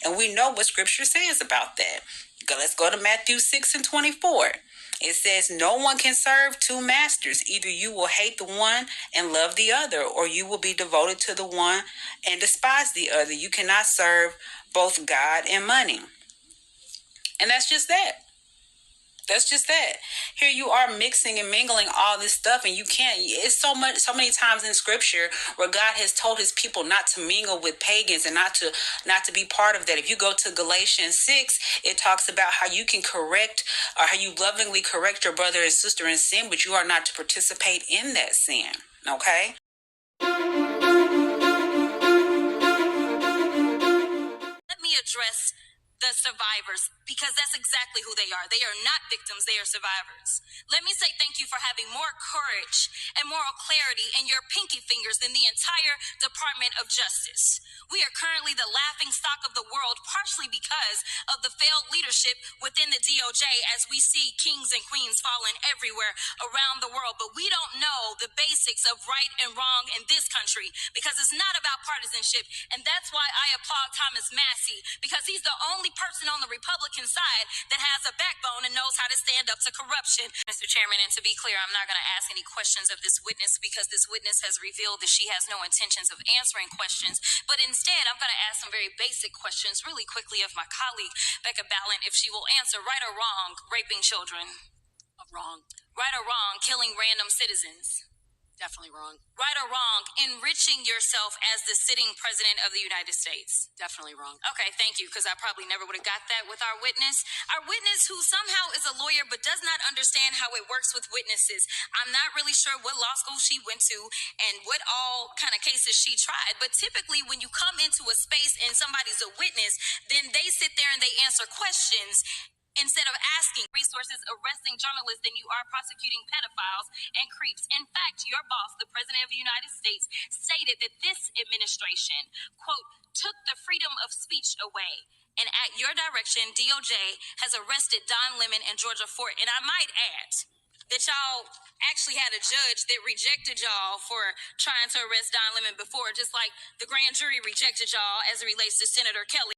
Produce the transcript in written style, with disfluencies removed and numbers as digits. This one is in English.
And we know what scripture says about that. Let's go to Matthew 6:24. It says, no one can serve two masters. Either you will hate the one and love the other, or you will be devoted to the one and despise the other. You cannot serve both God and money. And that's just that. That's just that. Here you are mixing and mingling all this stuff, and you can't. It's so many times in scripture where God has told his people not to mingle with pagans and not to be part of that. If you go to Galatians 6, it talks about how you can correct, or how you lovingly correct your brother and sister in sin, but you are not to participate in that sin. Okay? Let me address the survivors, because that's exactly who they are. They are not victims, they are survivors. Let me say thank you for having more courage and moral clarity in your pinky fingers than the entire Department of Justice. We are currently the laughing stock of the world, partially because of the failed leadership within the DOJ, as we see kings and queens falling everywhere around the world. But we don't know the basics of right and wrong in this country, because it's not about partisanship. And that's why I applaud Thomas Massey, because he's the only person on the Republican side that has a backbone and knows how to stand up to corruption. Mr. Chairman, and to be clear, I'm not going to ask any questions of this witness, because this witness has revealed that she has no intentions of answering questions. But instead, I'm going to ask some very basic questions really quickly of my colleague, Becca Ballant, if she will answer. Right or wrong, raping children? Wrong. Right or wrong, killing random citizens? Definitely wrong. Right or wrong, enriching yourself as the sitting president of the United States? Definitely wrong. Okay, thank you, because I probably never would have got that with our witness. Our witness, who somehow is a lawyer but does not understand how it works with witnesses. I'm not really sure what law school she went to and what all kind of cases she tried, but typically when you come into a space and somebody's a witness, then they sit there and they answer questions instead of asking resources, arresting journalists, than you are prosecuting pedophiles and creeps. In fact, your boss, the President of the United States, stated that this administration, quote, took the freedom of speech away. And at your direction, DOJ has arrested Don Lemon and Georgia Fort. And I might add that y'all actually had a judge that rejected y'all for trying to arrest Don Lemon before, just like the grand jury rejected y'all as it relates to Senator Kelly.